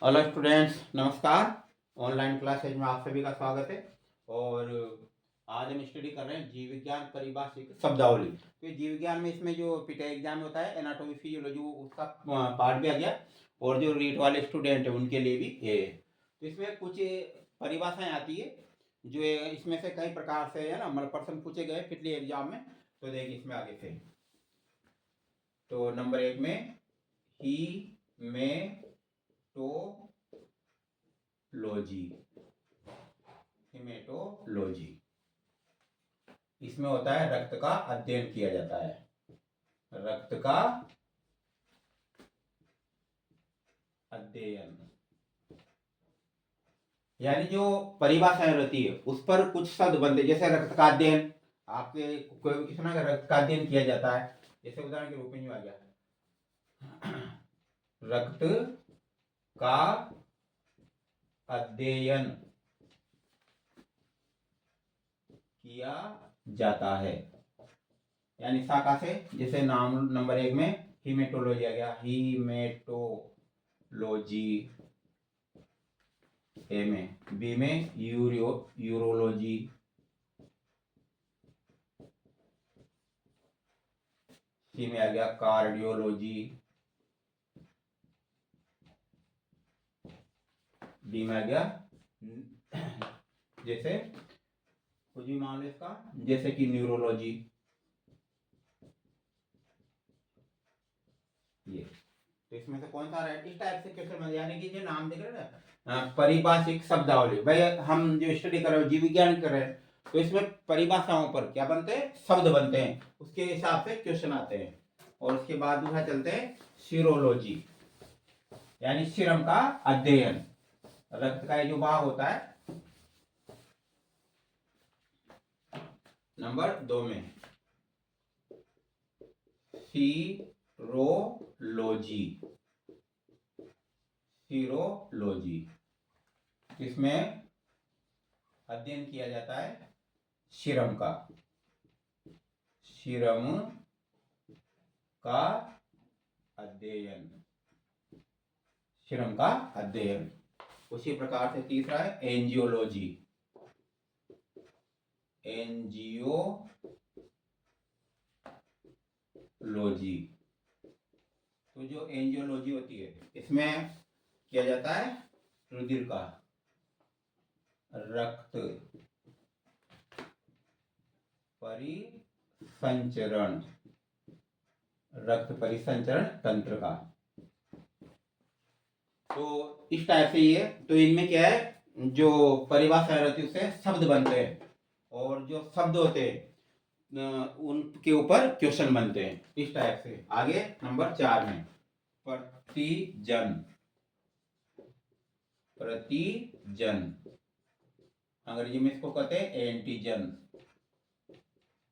Hello students, नमस्कार। Online classes में आप सभी का स्वागत है। और आज हम स्टडी कर रहे हैं जीव विज्ञान परिभाषिक शब्दावली। तो जीव विज्ञान में इसमें जो पीटा एग्जाम होता है एनाटॉमी फिजियोलॉजी, उसका पार्ट भी आ गया और जो रीट वाले स्टूडेंट हैं उनके लिए भी ये है। तो इसमें कुछ परिभाषाएं आती है जो इसमें से कई प्रकार से है ना, मतलब प्रश्न पूछे गए पिछले एग्जाम में। तो देखिए इसमें आगे से, तो नंबर 1 में ही में तो लॉजी, हिमेटोलॉजी, इसमें होता है रक्त का अध्ययन किया जाता है। रक्त का अध्ययन यानी जो परिभाषाएं रहती है उस पर कुछ शब्द बनते, जैसे रक्त का अध्ययन। आपके कोई भी सुना कि रक्त का अध्ययन किया जाता है, जैसे उदाहरण के रूप में आ गया रक्त का अध्ययन किया जाता है, यानी शाखा से। जैसे नाम नंबर 1 में हीमेटोलॉजी आ गया, हीमेटोलॉजी। ए में, बी में यूरोलॉजी, सी में आ गया कार्डियोलॉजी, डी में आ गया जैसे कुछ भी मान लो इसका, जैसे कि न्यूरोलॉजी। ये तो इसमें से कौन सा रहा है? इस टाइप से क्वेश्चन, यानी कि जो नाम देख रहे हैं ना, परिभाषिक शब्दावली। भाई हम जो स्टडी कर रहे हैं, जीव विज्ञान कर रहे हैं, तो इसमें परिभाषाओं पर क्या बनते हैं? शब्द बनते हैं, उसके हिसाब से क्वेश्चन आते हैं। और उसके बाद दूसरा चलते हैं सीरोलॉजी, यानी सीरम का अध्ययन। रक्त का जो भाग होता है नंबर 2 में सीरोलॉजी, सीरोलॉजी, इसमें अध्ययन किया जाता है सीरम का, सीरम का अध्ययन, सीरम का अध्ययन। उसी प्रकार से तीसरा है एंजियोलॉजी, एंजियोलॉजी। तो जो एंजियोलॉजी होती है इसमें किया जाता है रुधिर का, रक्त परिसंचरण, रक्त परिसंचरण तंत्र का। तो इस टाइप से ये, तो इनमें क्या है, जो परिभाषा रहती है उससे शब्द बनते हैं, और जो शब्द होते हैं उनके ऊपर क्वेश्चन बनते हैं, इस टाइप से। आगे नंबर 4 में प्रतिजन, प्रतिजन, अंग्रेजी में इसको कहते हैं एंटीजन,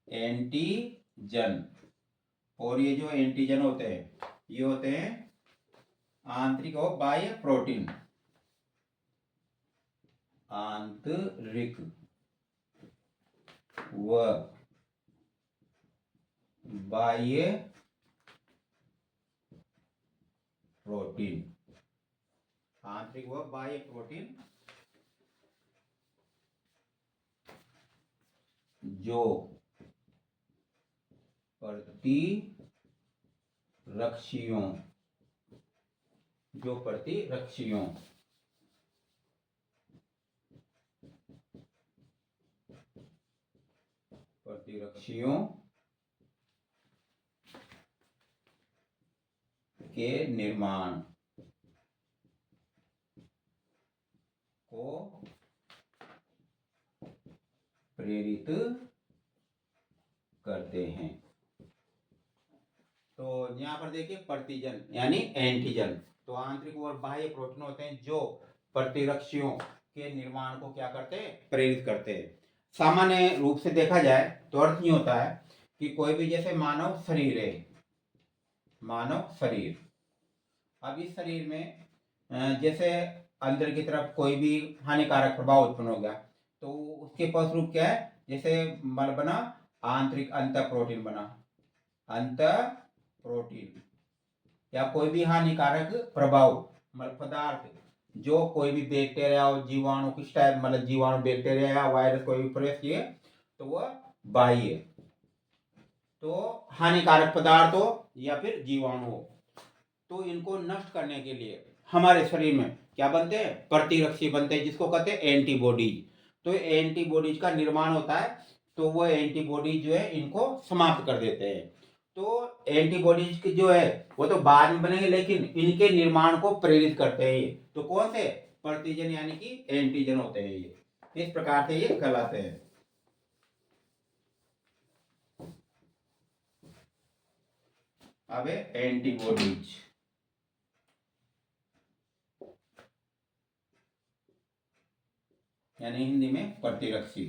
एंटीजन। और ये जो एंटीजन होते हैं ये होते हैं आंतरिक और बाह्य प्रोटीन, आंतरिक व बाह्य प्रोटीन, आंतरिक व बाह्य प्रोटीन जो प्रतिरक्षियों, जो प्रतिरक्षियों प्रतिरक्षियों के निर्माण को प्रेरित करते हैं। तो यहाँ पर देखिए प्रतिजन यानी एंटीजन, तो आंतरिक और बाह्य प्रोटीन होते हैं जो प्रतिरक्षियों के निर्माण को क्या करते हैं? प्रेरित करते हैं। सामान्य रूप से देखा जाए तो अर्थ ये होता है कि कोई भी, जैसे मानव शरीर है, मानव शरीर, अब इस शरीर में जैसे अंदर की तरफ कोई भी हानिकारक प्रभाव उत्पन्न हो गया, तो उसके फलस्वरूप क्या है, जैसे मल बना, आंतरिक अंत प्रोटीन बना, अंत प्रोटीन, या कोई भी हानिकारक प्रभाव मल पदार्थ जो कोई भी बैक्टीरिया और जीवाणु किस टाइप, मतलब जीवाणु बैक्टीरिया या वायरस कोई भी प्रवेश किए तो वह बाह्य, तो हानिकारक पदार्थ हो या फिर जीवाणु हो, तो इनको नष्ट करने के लिए हमारे शरीर में क्या बनते हैं, प्रतिरक्षी बनते हैं, जिसको कहते हैं एंटीबॉडीज। तो एंटीबॉडीज का निर्माण होता है, तो वो एंटीबॉडीज जो है इनको समाप्त कर देते हैं। तो एंटीबॉडीज की जो है वो तो बाद में बनेंगे, लेकिन इनके निर्माण को प्रेरित करते हैं ये। तो कौन से प्रतिजन यानी कि एंटीजन होते हैं ये, इस प्रकार से ये कहलाते हैं। अब एंटीबॉडीज, यानी हिंदी में प्रतिरक्षी,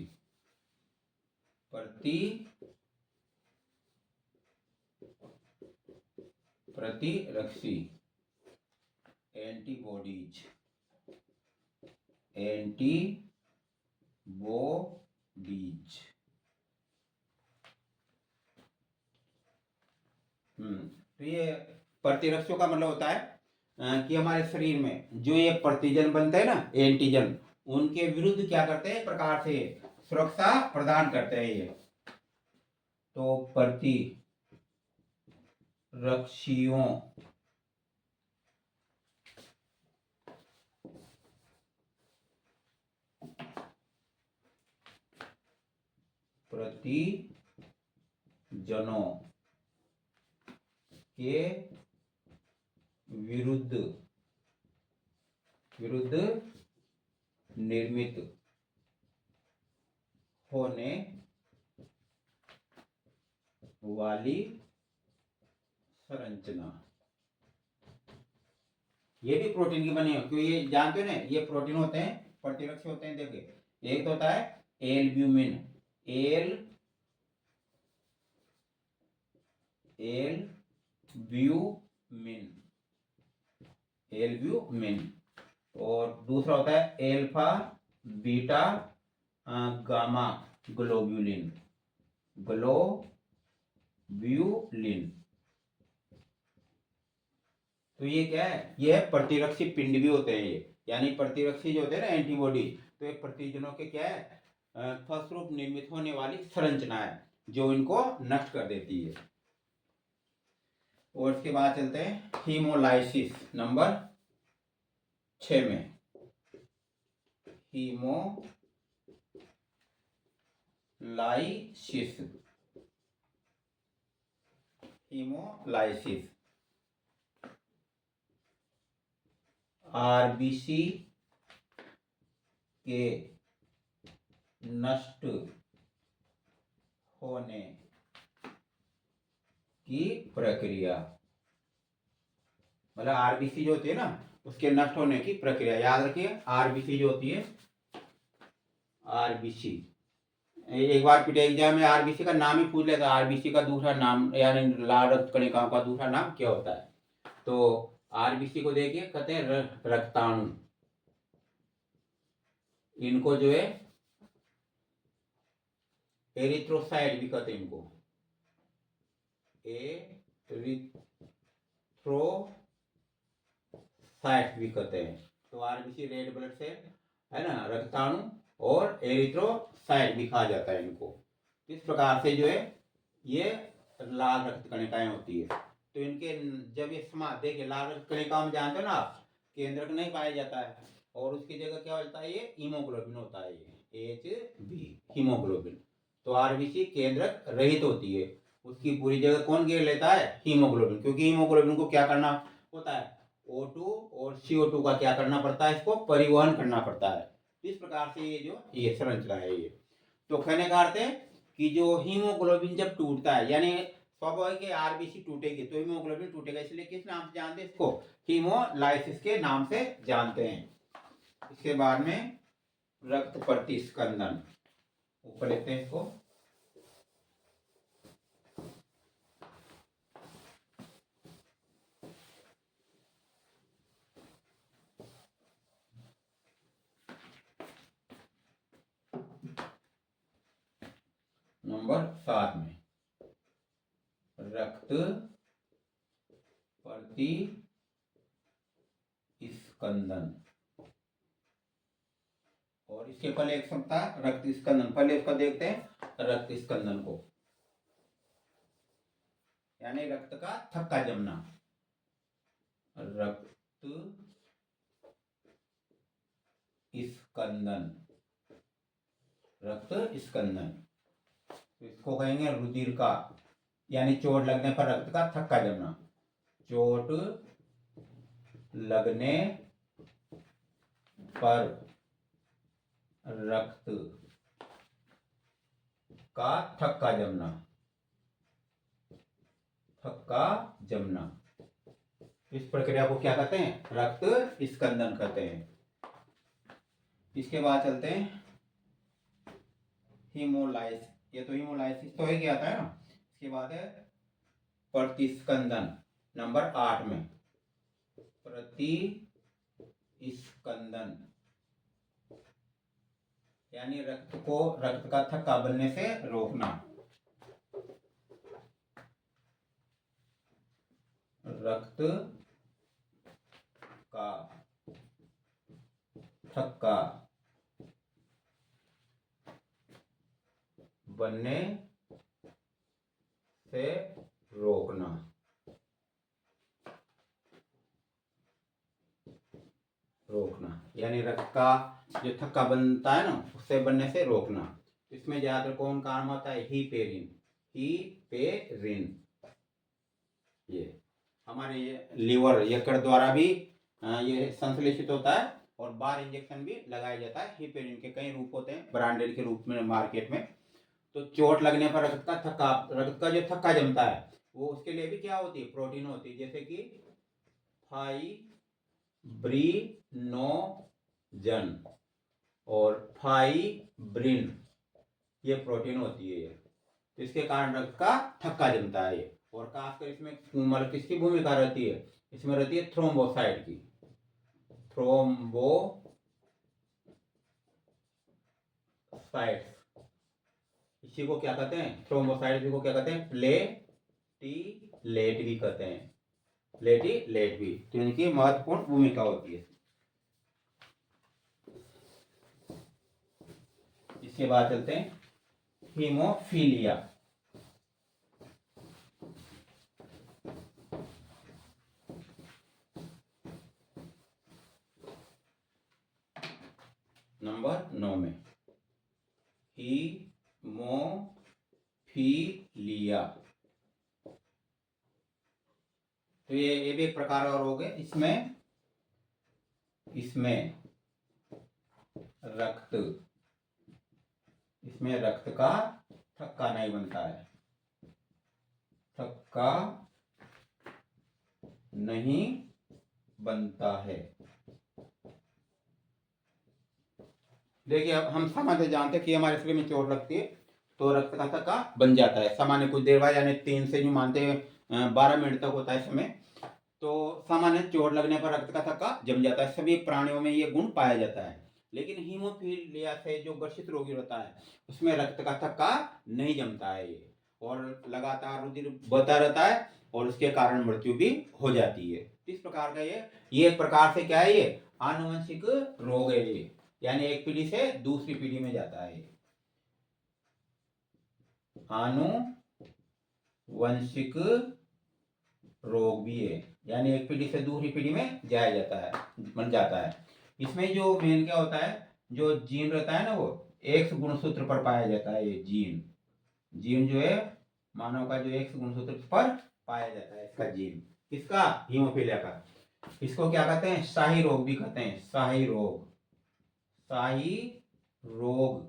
प्रतिरक्षी एंटीबॉडीज, एंटीबॉडीज। तो ये प्रतिरक्षियों का मतलब होता है कि हमारे शरीर में जो ये प्रतिजन बनते हैं ना, एंटीजन, उनके विरुद्ध क्या करते हैं, प्रकार से सुरक्षा प्रदान करते हैं ये। तो प्रतिरक्षियों प्रतिजनों के विरुद्ध निर्मित होने वाली संरचना, ये भी प्रोटीन की बनी है, क्योंकि ये जानते हो ना, ये प्रोटीन होते हैं, प्रतिरक्षी होते हैं। देखिए, एक तो होता है एल्ब्यूमिन, एल्ब्यूमिन, और दूसरा होता है एल्फा बीटा गामा ग्लोब्यूलिन, तो ये क्या है, ये है प्रतिरक्षी पिंड भी होते हैं ये, यानी प्रतिरक्षी जो होते हैं ना एंटीबॉडी, तो ये प्रतिजनों के क्या है, फलस्वरूप निर्मित होने वाली संरचना है जो इनको नष्ट कर देती है। और इसके बाद चलते हैं हीमोलाइसिस नंबर 6 में। हीमोलाइसिस आरबीसी के नष्ट होने की प्रक्रिया, मतलब आरबीसी जो होती है ना, उसके नष्ट होने की प्रक्रिया। याद रखिए, आरबीसी जो होती है, आरबीसी, एक बार पीटे एग्जाम में आरबीसी का नाम ही पूछ लेता, आरबीसी का दूसरा नाम यानी लाल रक्त कणिकाओं का दूसरा नाम क्या होता है। तो आरबीसी को देखिए, कहते हैं रक्ताणु। इनको जो है एरिथ्रोसाइट भी कहते हैं, इनको एरिथ्रोसाइट भी कहते हैं। तो आरबीसी रेड ब्लड सेल है ना, रक्ताणु, और एरिथ्रोसाइट भी कहा जाता है इनको। इस प्रकार से जो है ये लाल रक्त कणिकाएं होती है। तो इनके जब ये देखिए, लाल रक्त कणिकाओं में जानते हो ना आप, केंद्रक नहीं पाया जाता है, और उसकी जगह क्या होता है, ये हीमोग्लोबिन होता है, ये HB हीमोग्लोबिन। तो आरबीसी केंद्रक रहित होती है, उसकी पूरी जगह कौन घेर लेता है, हीमोग्लोबिन, क्योंकि हीमोग्लोबिन को क्या करना होता है, O2 और CO2 का क्या करना पड़ता है, इसको परिवहन करना पड़ता है। इस प्रकार से ये संरचना है ये। तो कहने का अर्थ है कि जो हीमोग्लोबिन जब टूटता है, यानी स्वाभाविक है आरबीसी टूटेगी तो हीमोग्लोबिन टूटेगा, इसलिए किस नाम से जानते हैं इसको, हीमोलाइसिस के नाम से जानते हैं। इसके बाद में रक्त प्रतिस्कंदन, ऊपर लेते हैं इसको। नंबर 7 में रक्त प्रतिस्कंदन। और इसके पहले एक शब्द था रक्त स्कंदन, पहले उसका देखते हैं रक्त स्कंदन को, यानी रक्त का थक्का जमना। रक्त स्कंदन, रक्त स्कंदन, इसको कहेंगे रुधिर का, यानी चोट लगने पर रक्त का थक्का जमना। चोट लगने पर रक्त का थक्का जमना, थक्का जमना, इस प्रक्रिया को क्या कहते हैं? रक्त स्कंदन कहते हैं। इसके बाद चलते हैं हीमोलाइसिस, ये तो हीमोलाइसिस तो ही क्या आता है ना। इसके बाद है प्रतिस्कंदन, नंबर 8 में प्रतिस्कंदन, यानी रक्त का थक्का बनने से रोकना। रक्त का थक्का बनने से रोकना, यानी रक्त का जो थक्का बनता है ना उससे बनने से रोकना। इसमें ज्यादातर कौन काम होता है? हीपेरिन, हीपेरिन। ये हमारे लीवर यकृत द्वारा भी ये संश्लेषित होता है और बार इंजेक्शन भी लगाया जाता है। हीपेरिन के कई रूप होते हैं ब्रांडेड के रूप में मार्केट में। तो चोट लगने पर रक्त का जो थक्का जमता है वो उसके लिए भी क्या होती है? प्रोटीन होती है, जैसे कि फाइब्रिनोजन और फाइब्रिन, ये प्रोटीन होती है। तो इसके कारण रक्त का थक्का जमता है। और खासकर इसमें मतलब किसकी भूमिका रहती है? इसमें रहती है थ्रोम्बोसाइट की। थ्रोम्बोसाइट, इसी को क्या कहते हैं? थ्रोम्बोसाइट, इसी को क्या कहते हैं? प्लेटिलेट भी कहते हैं, प्लेटिलेट भी। तो इनकी महत्वपूर्ण भूमिका होती है। इसके बाद चलते हैं हीमोफीलिया। नंबर 9 में हीमोफीलिया। तो ये भी एक प्रकार का रोग है। इसमें रक्त का थक्का नहीं बनता है, थक्का नहीं बनता है। देखिए अब हम सामान्य जानते हैं कि हमारे शरीर में चोट लगती है तो रक्त का थक्का बन जाता है सामान्य कुछ देर बाद, यानी 3 से जो मानते हैं 12 मिनट तक होता है समय। तो सामान्य चोट लगने पर रक्त का थक्का जम जाता है। सभी प्राणियों में ये गुण पाया जाता है। लेकिन हीमोफीलिया से जो ग्रसित रोगी होता है उसमें रक्त का थक्का नहीं जमता है ये, और लगातार रुधिर बहता रहता है और उसके कारण मृत्यु भी हो जाती है। इस प्रकार का ये एक प्रकार से क्या है? ये आनुवंशिक रोग है ये, यानी एक पीढ़ी से दूसरी पीढ़ी में जाता है। आनुवंशिक रोग भी है, यानी एक पीढ़ी से दूसरी पीढ़ी में जाया जाता है, बन जाता है। इसमें जो मेन क्या होता है, जो जीन रहता है ना वो एक्स गुणसूत्र पर पाया जाता है। ये जीन जो है मानव का जो एक्स गुणसूत्र पर पाया जाता है, इसका जीन, इसका हीमोफीलिया का। इसको क्या कहते हैं? शाही रोग भी कहते हैं, शाही रोग। शाही रोग,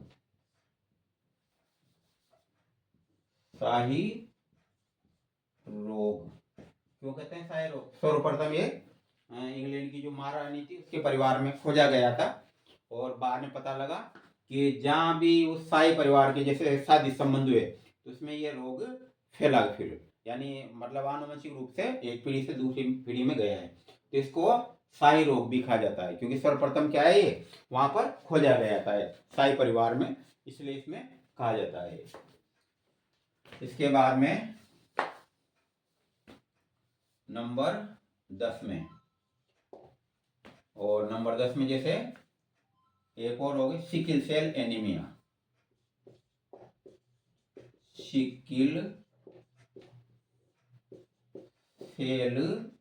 शाही रोग क्यों कहते हैं शाही रोग? सर्वप्रथम ये इंग्लैंड की जो महारानी थी उसके परिवार में खोजा गया था और बाद में पता लगा कि जहाँ भी उस शाही परिवार के जैसे शादी संबंध हुए तो उसमें ये रोग फैला, फिर यानी मतलब आनुवंशिक रूप से एक पीढ़ी से दूसरी पीढ़ी में गया है। तो इसको शाही रोग भी कहा जाता है, क्योंकि सर्वप्रथम क्या है ये वहां पर खोजा गया था शाही परिवार में, इसलिए इसमें कहा जाता है। इसके बाद में नंबर 10 में, और नंबर 10 में जैसे एक और हो गई sickle cell anaemia. Sickle cell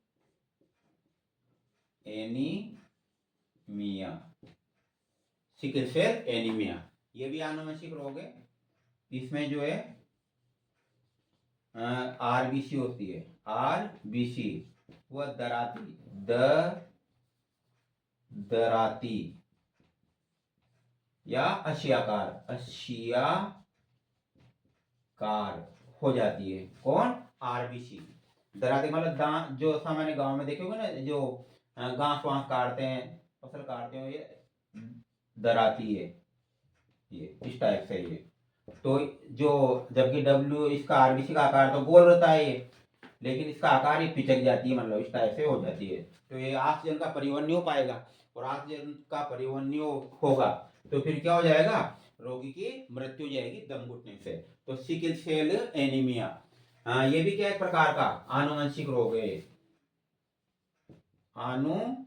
anaemia, sickle cell anaemia, ये भी आनुवंशिक रोग है। इसमें जो है आरबीसी होती है, आरबीसी, वह दराती या अशियाकार हो जाती है। कौन? आरबीसी। दराती मतलब जो सामान्य गांव में देखे होगे ना, जो घास वास काटते हैं, फसल काटते हैं, ये दराती है, ये इस टाइप से ये। तो जो जबकि डब्ल्यू इसका आरबीसी का आकार तो गोल रहता है ये, लेकिन इसका आकार ये पिचक जाती है, मतलब इस टाइप से हो जाती है। तो ये ऑक्सीजन का परिवहन नहीं हो पाएगा, और ऑक्सीजन का परिवहन नहीं होगा तो फिर क्या हो जाएगा? रोगी की मृत्यु हो जाएगी दम घुटने से। तो सिकिल सेल एनीमिया, ये भी क्या एक प्रकार का आनुवंशिक रोग है, आनुवंशिक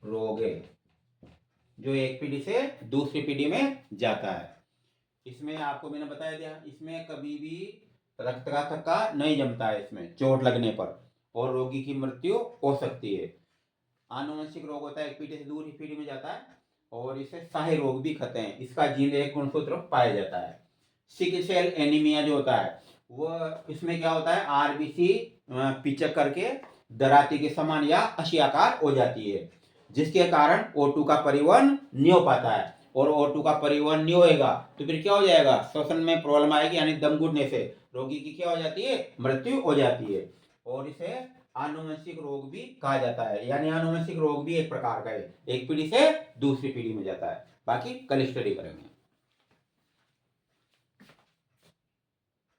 रोग है, जो एक पीढ़ी से दूसरी पीढ़ी में जाता है। इसमें आपको मैंने बताया दिया, इसमें कभी भी रक्त का थक्का नहीं जमता है इसमें चोट लगने पर, और रोगी की मृत्यु हो सकती है। आनुवंशिक रोग होता है, एक पीढ़ी से दूसरी पीढ़ी में जाता है, और इसे शाही रोग भी कहते हैं। इसका जीन एक गुणसूत्र पाया जाता है। सिकिल सेल एनीमिया जो होता है, वह इसमें क्या होता है, आरबीसी पिचक करके दराती के समान या अशियाकार हो जाती है, जिसके कारण O2 का परिवहन नहीं हो पाता है, और O2 का परिवहन नहीं होएगा तो फिर क्या हो जाएगा? श्वसन में प्रॉब्लम आएगी, यानी दम घुटने से रोगी की क्या हो जाती है? मृत्यु हो जाती है। और इसे आनुवंशिक रोग भी कहा जाता है, यानी आनुवंशिक रोग भी एक प्रकार का है, एक पीढ़ी से दूसरी पीढ़ी में जाता है। बाकी कल स्टडी करेंगे।